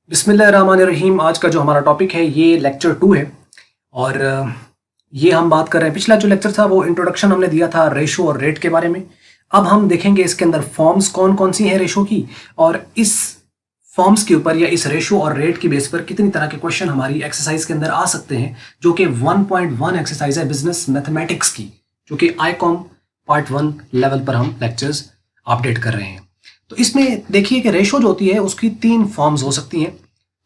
बिस्मिल्लाहिर्रहमानिर्रहीम। आज का जो हमारा टॉपिक है ये लेक्चर 2 है और ये हम बात कर रहे हैं। पिछला जो लेक्चर था वो इंट्रोडक्शन हमने दिया था रेशो और रेट के बारे में। अब हम देखेंगे इसके अंदर फॉर्म्स कौन कौन सी हैं रेशो की, और इस फॉर्म्स के ऊपर या इस रेशो और रेट की बेस पर कितनी तरह के क्वेश्चन हमारी एक्सरसाइज के अंदर आ सकते हैं, जो कि 1.1 एक्सरसाइज है बिजनेस मैथमेटिक्स की, जो कि आईकॉम पार्ट 1 लेवल पर हम लेक्चर्स अपडेट कर रहे हैं। तो इसमें देखिए कि रेशो जो होती है उसकी 3 फॉर्म्स हो सकती हैं।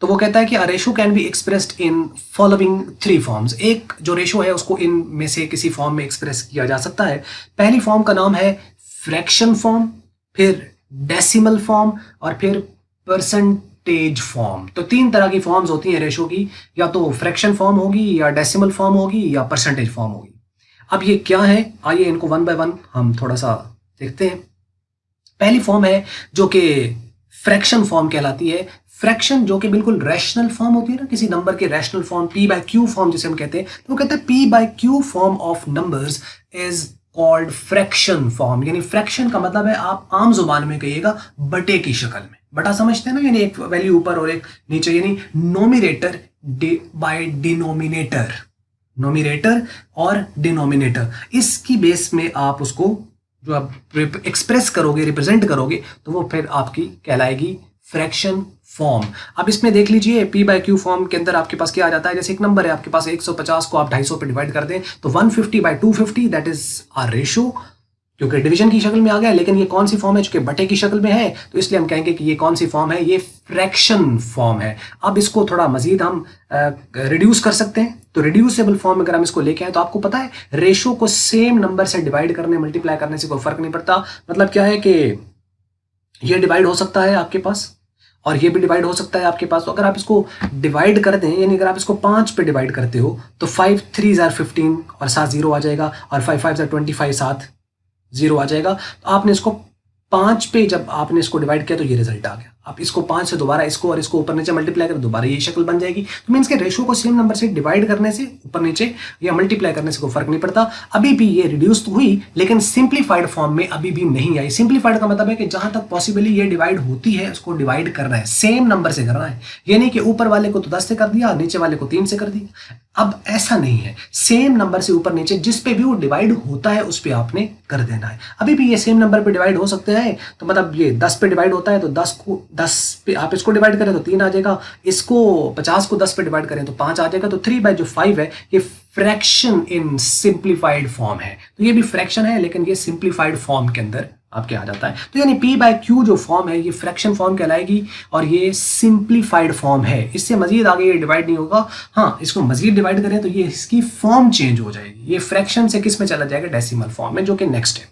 तो वो कहता है कि a ratio can be expressed in following 3 forms. एक जो रेशो है उसको इन में से किसी फॉर्म में एक्सप्रेस किया जा सकता है। पहली फॉर्म का नाम है फ्रैक्शन फॉर्म, फिर डेसिमल फॉर्म और फिर परसेंटेज फॉर्म। तो 3 तरह की फॉर्म्स होती हैं रेशो की, या तो फ्रैक्शन फॉर्म होगी, या डेसिमल फॉर्म होगी, या परसेंटेज फॉर्म होगी। अब ये क्या है, आइए इनको 1 बाय 1 हम थोड़ा सा देखते हैं। पहली फॉर्म है जो कि फ्रैक्शन फॉर्म कहलाती है। फ्रैक्शन जो कि बिल्कुल रैशनल फॉर्म होती है ना, किसी नंबर की rational form, P by Q form जिसे हम कहते हैं, तो वो कहते हैं P by Q form of numbers is called fraction form. यानी फ्रैक्शन का मतलब है, आप आम जुबान में कहिएगा बटे की शक्ल में। बटा समझते हैं ना, यानी एक वैल्यू ऊपर और एक नीचे, यानी नोमिनेटर बाय डिनोमिनेटर, नोमिनेटर और डिनोमिनेटर, इसकी बेस में आप उसको जो आप एक्सप्रेस करोगे, रिप्रेजेंट करोगे, तो वो फिर आपकी कहलाएगी फ्रैक्शन फॉर्म। अब इसमें देख लीजिए पी बाय क्यू फॉर्म के अंदर आपके पास क्या आ जाता है। जैसे एक नंबर है आपके पास 150 को आप 250 पे डिवाइड कर दें तो 150 by 250 that is a ratio, क्योंकि डिवीजन की शक्ल में आ गया। लेकिन ये कौन सी फॉर्म है, चूंकि बटे की शक्ल में है, तो इसलिए हम कहेंगे कि ये कौन सी फॉर्म है, ये फ्रैक्शन फॉर्म है। अब इसको थोड़ा मजीद हम रिड्यूस कर सकते हैं। तो रिड्यूसेबल फॉर्म अगर हम इसको लेके आए तो आपको पता है रेशो को सेम नंबर से डिवाइड करने, मल्टीप्लाई करने से कोई फर्क नहीं पड़ता। मतलब क्या है कि ये डिवाइड हो सकता है आपके पास और ये भी डिवाइड हो सकता है आपके पास। तो अगर आप इसको डिवाइड कर दें, यानी अगर आप इसको 5 पे डिवाइड करते हो तो 5 3 आर 15 और साथ 0 आ जाएगा, और 5 5 आर 25 साथ 0 आ जाएगा। तो आपने इसको 5 पे जब आपने इसको डिवाइड किया तो ये रिजल्ट आ गया। आप इसको 5 से दोबारा इसको और इसको ऊपर नीचे मल्टीप्लाई करें, दोबारा ये शक्ल बन जाएगी। तो मीन्स के रेशो को सेम नंबर से डिवाइड करने से, ऊपर नीचे या मल्टीप्लाई करने से कोई फर्क नहीं पड़ता। अभी भी ये रिड्यूस तो हुई, लेकिन सिंप्लीफाइड फॉर्म में अभी भी नहीं आई। सिंप्लीफाइड का मतलब है कि जहां तक पॉसिबली ये डिवाइड होती है उसको डिवाइड करना है, सेम नंबर से करना है। ये नहीं कि ऊपर वाले को तो 10 से कर दिया, नीचे वाले को 3 से कर दिया। अब ऐसा नहीं है, सेम नंबर से ऊपर नीचे जिस पे भी वो डिवाइड होता है उस पे आपने कर देना है। अभी भी ये सेम नंबर पे डिवाइड हो सकते हैं। तो मतलब ये 10 पे डिवाइड होता है तो 10 पे आप इसको डिवाइड करें तो 3 आ जाएगा, इसको 50 को 10 पे डिवाइड करें तो 5 आ जाएगा। तो 3 बाय जो 5 है ये फ्रैक्शन इन सिंप्लीफाइड फॉर्म है। तो ये भी फ्रैक्शन है, लेकिन ये सिंप्लीफाइड फॉर्म के अंदर आपके आ जाता है। तो यानी पी बाय क्यू जो फॉर्म है ये फ्रैक्शन फॉर्म कहलाएगी, और ये सिंप्लीफाइड फॉर्म है। इससे मजीद आगे ये डिवाइड नहीं होगा। हाँ, इसको मजीद डिवाइड करें तो ये इसकी फॉर्म चेंज हो जाएगी। ये फ्रैक्शन से किस में चला जाएगा, डेसिमल फॉर्म में, जो कि नेक्स्ट है।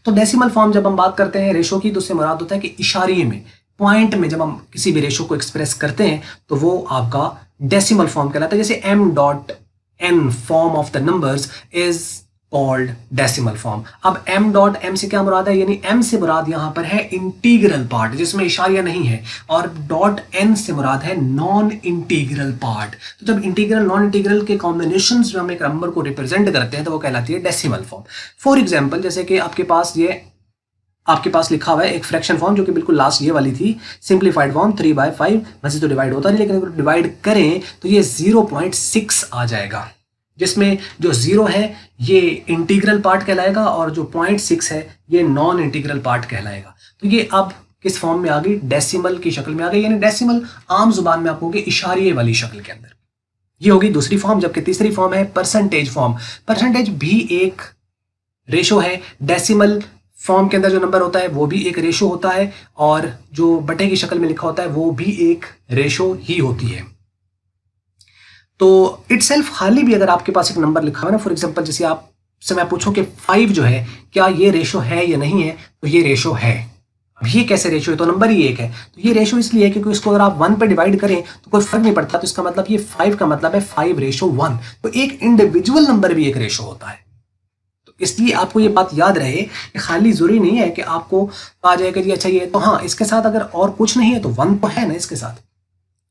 तो डेसिमल फॉर्म जब हम बात करते हैं रेशो की, तो उससे मुराद होता है कि इशारिये में, पॉइंट में जब हम किसी भी रेशो को एक्सप्रेस करते हैं तो वो आपका डेसिमल फॉर्म कहलाता है। जैसे m.n form of the numbers is called decimal form. अब m.m से क्या मुराद है, यानी m से मुराद यहां पर है इंटीग्रल पार्ट जिसमें इशारिया नहीं है, और .n से मुराद है नॉन इंटीग्रल पार्ट। तो जब इंटीग्रल नॉन इंटीग्रल के कॉम्बिनेशन में हम एक नंबर को रिप्रेजेंट करते हैं तो वो कहलाती है डेसिमल फॉर्म। फॉर एग्जाम्पल, जैसे कि आपके पास लिखा हुआ है एक फ्रैक्शन फॉर्म, जो कि बिल्कुल लास्ट ये वाली थी, सिंप्लीफाइड फॉर्म 3 बाय 5। वैसे तो डिवाइड होता नहीं, लेकिन अगर डिवाइड करें तो ये 0.6 आ जाएगा, जिसमें जो 0 है ये इंटीग्रल पार्ट कहलाएगा और जो 0.6 है ये नॉन इंटीग्रल पार्ट कहलाएगा। तो ये अब किस फॉर्म में आ गई, डेसिमल की शक्ल में आ गई। यानी डेसिमल आम जुबान में आप कहोगे इशारिये वाली शक्ल के अंदर। ये होगी दूसरी फॉर्म। जबकि तीसरी फॉर्म है परसेंटेज फॉर्म। परसेंटेज भी एक रेशो है। डेसिमल फॉर्म के अंदर जो नंबर होता है वो भी एक रेशो होता है, और जो बटे की शक्ल में लिखा होता है वो भी एक रेशो ही होती है। तो इटसेल्फ खाली भी अगर आपके पास एक नंबर लिखा है ना, फॉर एग्जांपल जैसे आप से मैं पूछूं कि 5 जो है क्या ये रेशो है या नहीं है, तो ये रेशो है। अब ये कैसे रेशो है, तो नंबर ही एक है। तो ये रेशो इसलिए है क्योंकि इसको अगर आप 1 पे डिवाइड करें तो कोई फर्क नहीं पड़ता। तो इसका मतलब ये 5 का मतलब है 5:1। तो एक इंडिविजुअल नंबर भी एक रेशो होता है। तो इसलिए आपको ये बात याद रहे कि खाली जरूरी नहीं है कि आपको आ जाएगा जी अच्छा ये तो, हाँ इसके साथ अगर और कुछ नहीं है तो 1 तो है ना, इसके साथ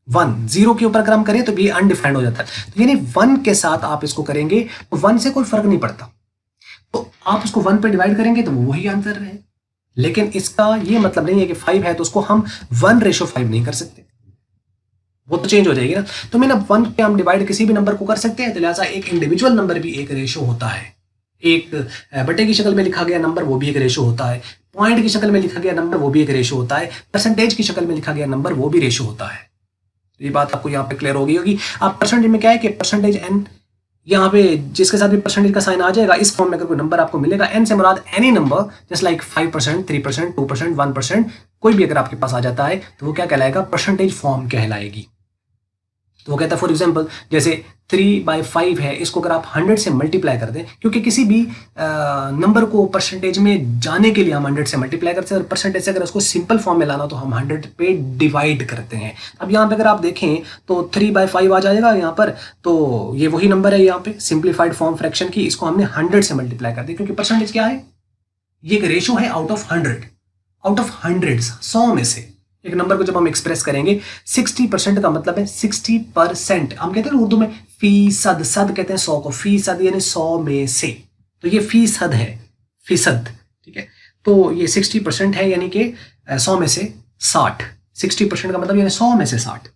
1 0 के ऊपर अगर हम करें तो भी अनडिफाइंड हो जाता है। तो यानी 1 के साथ आप इसको करेंगे तो 1 से कोई फर्क नहीं पड़ता। तो आप उसको 1 पे डिवाइड करेंगे तो वही आंसर रहे। लेकिन इसका ये मतलब नहीं है कि 5 है तो उसको हम 1:5 नहीं कर सकते। वो तो चेंज हो जाएगी ना। तो मैंने 1 पे हम डिवाइड किसी भी नंबर को कर सकते हैं, तो लिहाजा एक इंडिविजुअल नंबर भी एक रेशो होता है। एक बटे की शक्ल में लिखा गया नंबर वो भी एक रेशो होता है, पॉइंट की शक्ल में लिखा गया नंबर वो भी एक रेशो होता है, परसेंटेज की शक्ल में लिखा गया नंबर वो भी रेशो होता है। ये बात आपको यहाँ पे क्लियर हो गई होगी। अब परसेंटेज में क्या है कि परसेंटेज एन, यहाँ पे जिसके साथ भी परसेंटेज का साइन आ जाएगा, इस फॉर्म में अगर कोई नंबर आपको मिलेगा, एन से मुराद एनी नंबर जस्ट लाइक 5%, 3%, 2%, 1%, कोई भी अगर आपके पास आ जाता है तो वो क्या कहलाएगा, परसेंटेज फॉर्म कहलाएगी। तो वो कहता है फॉर एग्जाम्पल जैसे 3/5 है, इसको अगर आप 100 से मल्टीप्लाई कर दें, क्योंकि किसी भी नंबर को परसेंटेज में जाने के लिए हम 100 से मल्टीप्लाई करते हैं, और परसेंटेज से अगर उसको सिंपल फॉर्म में लाना तो हम 100 पे डिवाइड करते हैं। अब यहाँ पे अगर आप देखें तो 3/5 आ जाएगा यहाँ पर, तो ये वही नंबर है यहाँ पे सिंप्लीफाइड फॉर्म फ्रैक्शन की, इसको हमने 100 से मल्टीप्लाई कर दिया, क्योंकि परसेंटेज क्या है, ये एक रेशो है आउट ऑफ 100, आउट ऑफ 100, 100 में से एक नंबर को जब हम एक्सप्रेस करेंगे, 60% का मतलब है 60%। हम कहते हैं उर्दू में फीसद, सद कहते हैं 100 को, फीसद यानी 100 में से, तो ये फीसद है, फीसद, ठीक है। तो ये 60% है, यानी कि 100 में से 60, 60% का मतलब यानी 100 में से 60।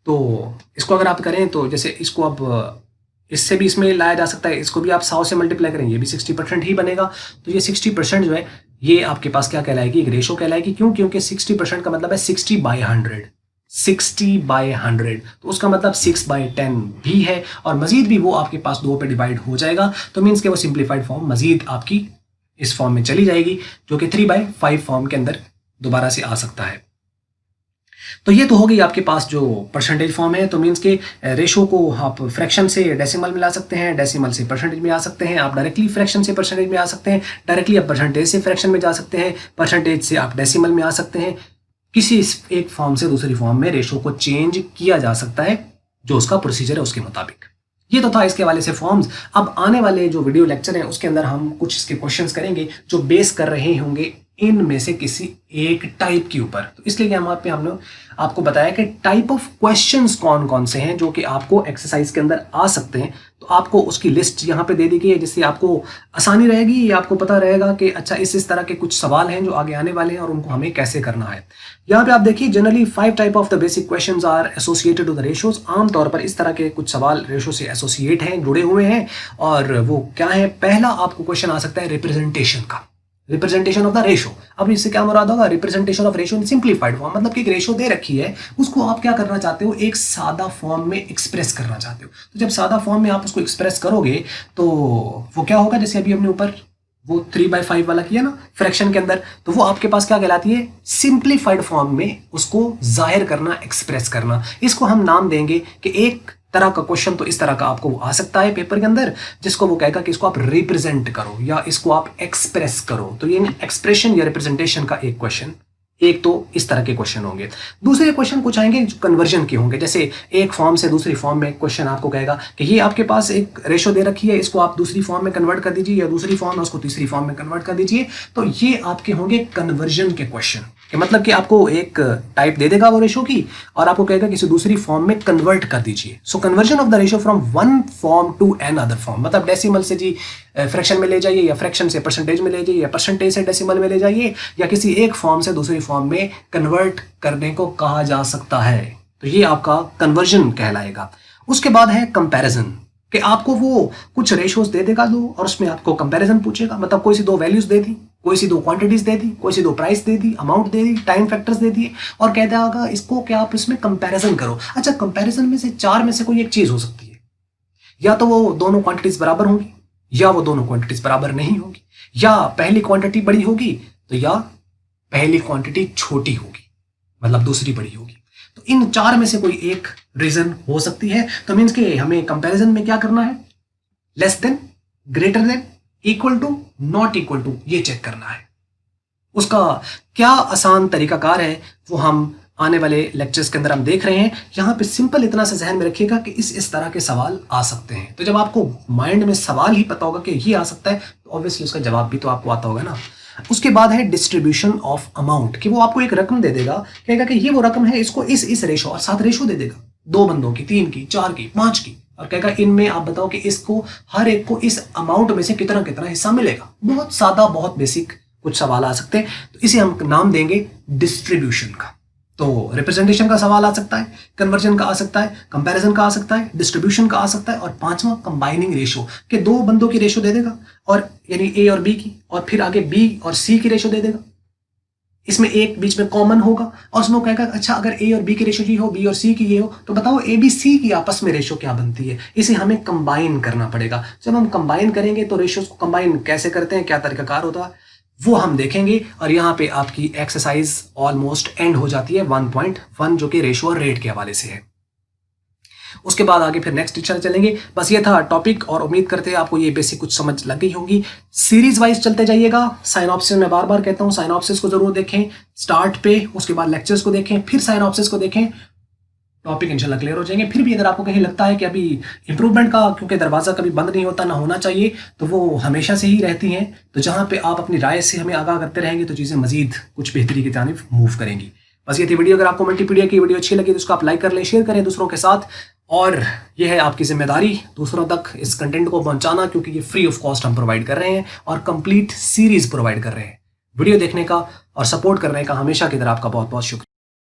तो इसको अगर आप करें तो जैसे इसको अब इससे भी इसमें लाया जा सकता है, इसको भी आप 100 से मल्टीप्लाई करें, ये भी 60% ही बनेगा। तो ये 60% जो है ये आपके पास क्या कहलाएगी, एक रेशो कहलाएगी। क्यों? क्योंकि 60% का मतलब है 60/100, 60/100, तो उसका मतलब 6/10 भी है, और मजीद भी वो आपके पास 2 पे डिवाइड हो जाएगा, तो मीन्स के वो सिंप्लीफाइड फॉर्म मजीद आपकी इस फॉर्म में चली जाएगी, जो कि 3/5 फॉर्म के अंदर दोबारा से आ सकता है। तो ये तो हो गई आपके पास जो परसेंटेज फॉर्म है। तो मीन्स के रेशो को आप फ्रैक्शन से डेसिमल में ला सकते हैं, डेसिमल से परसेंटेज में आ सकते हैं, आप डायरेक्टली फ्रैक्शन से परसेंटेज में आ सकते हैं, डायरेक्टली आप परसेंटेज से फ्रैक्शन में जा सकते हैं, परसेंटेज से आप डेसिमल में आ सकते हैं। किसी एक फॉर्म से दूसरी फॉर्म में रेशो को चेंज किया जा सकता है, जो उसका प्रोसीजर है उसके मुताबिक। ये तो था इसके वाले से फॉर्म्स। अब आने वाले जो वीडियो लेक्चर हैं उसके अंदर हम कुछ इसके क्वेश्चंस करेंगे जो बेस कर रहे होंगे इनमें से किसी एक टाइप के ऊपर। तो इसलिए यहाँ पे हमने आपको बताया कि टाइप ऑफ क्वेश्चंस कौन कौन से हैं जो कि आपको एक्सरसाइज के अंदर आ सकते हैं। तो आपको उसकी लिस्ट यहाँ पे दे दी गई है, जिससे आपको आसानी रहेगी, ये आपको पता रहेगा कि अच्छा इस तरह के कुछ सवाल हैं जो आगे आने वाले हैं और उनको हमें कैसे करना है। यहाँ पे आप देखिए generally 5 type of the basic questions are associated to the ratios. आमतौर पर इस तरह के कुछ सवाल रेशो से एसोसिएट हैं, जुड़े हुए हैं, और वो क्या है। पहला आपको क्वेश्चन आ सकता है रिप्रेजेंटेशन का, रिप्रेजेंटेशन ऑफ द रेशो। अब इससे क्या मुराद होगा, representation of ratio in simplified form, मतलब कि एक रेशो दे रखी है, उसको आप क्या करना चाहते हो, एक सादा फॉर्म में एक्सप्रेस करना चाहते हो। तो जब सादा फॉर्म में आप उसको एक्सप्रेस करोगे तो वो क्या होगा, जैसे अभी हमने ऊपर वो 3/5 वाला किया ना फ्रैक्शन के अंदर, तो वो आपके पास क्या कहलाती है, सिंप्लीफाइड फॉर्म में उसको जाहिर करना, एक्सप्रेस करना। इसको हम नाम देंगे कि एक तरह का क्वेश्चन तो इस तरह का आपको आ सकता है पेपर के अंदर, जिसको वो कहेगा कि इसको आप रिप्रेजेंट करो या इसको आप एक्सप्रेस करो। तो ये एक्सप्रेशन या रिप्रेजेंटेशन का एक क्वेश्चन, एक तो इस तरह के क्वेश्चन होंगे। दूसरे क्वेश्चन कुछ आएंगे जो कन्वर्जन के होंगे, जैसे एक फॉर्म से दूसरी फॉर्म में क्वेश्चन आपको कहेगा कि ये आपके पास एक रेशो दे रखी है, इसको आप दूसरी फॉर्म में कन्वर्ट कर दीजिए, या दूसरी फॉर्म है उसको तीसरी फॉर्म में कन्वर्ट कर दीजिए। तो ये आपके होंगे कन्वर्जन के क्वेश्चन, मतलब कि आपको एक टाइप दे देगा वो रेशो की और आपको कहेगा किसी दूसरी फॉर्म में कन्वर्ट कर दीजिए। So conversion of the ratio from one form to another form, मतलब डेसिमल से जी फ्रैक्शन में ले जाइए, या फ्रैक्शन से परसेंटेज में ले जाइए, या परसेंटेज से डेसिमल में ले जाइए, या किसी एक फॉर्म से दूसरी फॉर्म में कन्वर्ट करने को कहा जा सकता है। तो ये आपका कन्वर्जन कहलाएगा। उसके बाद है कंपैरिजन, कि आपको वो कुछ रेशोज दे देगा दो और उसमें आपको कंपैरिजन पूछेगा, मतलब कोई सी दो वैल्यूज दे दी, कोई सी दो क्वांटिटीज दे दी, कोई सी दो प्राइस दे दी, अमाउंट दे दी, टाइम फैक्टर्स दे दिए, और कहता होगा इसको क्या आप इसमें कंपैरिजन करो। अच्छा, कंपैरिजन में से 4 में से कोई एक चीज हो सकती है, या तो वो दोनों क्वांटिटीज बराबर होंगी, या वो दोनों क्वांटिटीज बराबर नहीं होगी, या पहली क्वांटिटी बड़ी होगी तो या पहली क्वांटिटी छोटी होगी, मतलब दूसरी बड़ी होगी। तो इन 4 में से कोई एक रीजन हो सकती है। तो मीन्स के हमें कंपैरिजन में क्या करना है, less than, greater than, equal to, not equal to, ये चेक करना है। उसका क्या आसान तरीकाकार है वो हम आने वाले लेक्चर्स के अंदर हम देख रहे हैं। यहाँ पे सिंपल इतना सा जहन में रखिएगा कि इस तरह के सवाल आ सकते हैं। तो जब आपको माइंड में सवाल ही पता होगा कि ये आ सकता है, तो ऑब्वियसली उसका जवाब भी तो आपको आता होगा ना। उसके बाद है डिस्ट्रीब्यूशन ऑफ अमाउंट, कि वो आपको एक रकम दे देगा, कहेगा कि ये वो रकम है, इसको इस रेशो, और 7 रेशो दे देगा, 2 बंदों की, 3 की, 4 की, 5 की, और कहेगा इनमें आप बताओ कि इसको हर एक को इस अमाउंट में से कितना कितना हिस्सा मिलेगा। बहुत सादा, बहुत बेसिक कुछ सवाल आ सकते हैं। तो इसे हम नाम देंगे डिस्ट्रीब्यूशन का। तो रिप्रेजेंटेशन का सवाल आ सकता है, कन्वर्जन का आ सकता है, कंपैरिजन का आ सकता है, डिस्ट्रीब्यूशन का आ सकता है, और पांचवा कंबाइनिंग रेशो के दो बंदों की रेशो दे देगा, और यानी ए और बी की, और फिर आगे बी और सी की रेशो दे देगा। इसमें एक बीच में कॉमन होगा और उसमें कहेगा अच्छा अगर ए और बी की रेशो ये हो, बी और सी की ये हो, तो बताओ ए बी सी की आपस में रेशो क्या बनती है। इसे हमें कंबाइन करना पड़ेगा। जब हम कंबाइन करेंगे तो रेशोज को कंबाइन कैसे करते हैं, क्या तरीकाकार होता है, वो हम देखेंगे। और यहाँ पे आपकी एक्सरसाइज ऑलमोस्ट एंड हो जाती है 1.1 जो कि रेशो और रेट के हवाले से है। उसके बाद आगे फिर नेक्स्ट टीचर चलेंगे। बस ये था टॉपिक और उम्मीद करते हैं आपको ये बेसिक कुछ समझ लग गई होंगी। सीरीज वाइज चलते जाइएगा। साइनॉप्सिस में बार बार कहता हूँ साइनॉप्सिस को जरूर देखें स्टार्ट पे, उसके बाद लेक्चर्स को देखें, फिर साइनॉप्सिस को देखें, टॉपिक इंशाल्लाह क्लियर हो जाएंगे। फिर भी अगर आपको कहीं लगता है कि अभी इंप्रूवमेंट का, क्योंकि दरवाजा कभी बंद नहीं होता ना होना चाहिए, तो वो हमेशा से ही रहती हैं। तो जहाँ पे आप अपनी राय से हमें आगाह करते रहेंगे तो चीज़ें मजीद कुछ बेहतरी की जानिब मूव करेंगी। बस ये थी वीडियो। अगर आपको मल्टीपीडिया की वीडियो अच्छी लगी तो उसको आप लाइक कर लें, शेयर करें दूसरों के साथ, और यह है आपकी जिम्मेदारी दूसरों तक इस कंटेंट को पहुंचाना, क्योंकि ये फ्री ऑफ कॉस्ट हम प्रोवाइड कर रहे हैं और कंप्लीट सीरीज प्रोवाइड कर रहे हैं। वीडियो देखने का और सपोर्ट करने का हमेशा की तरह आपका बहुत बहुत शुक्रिया।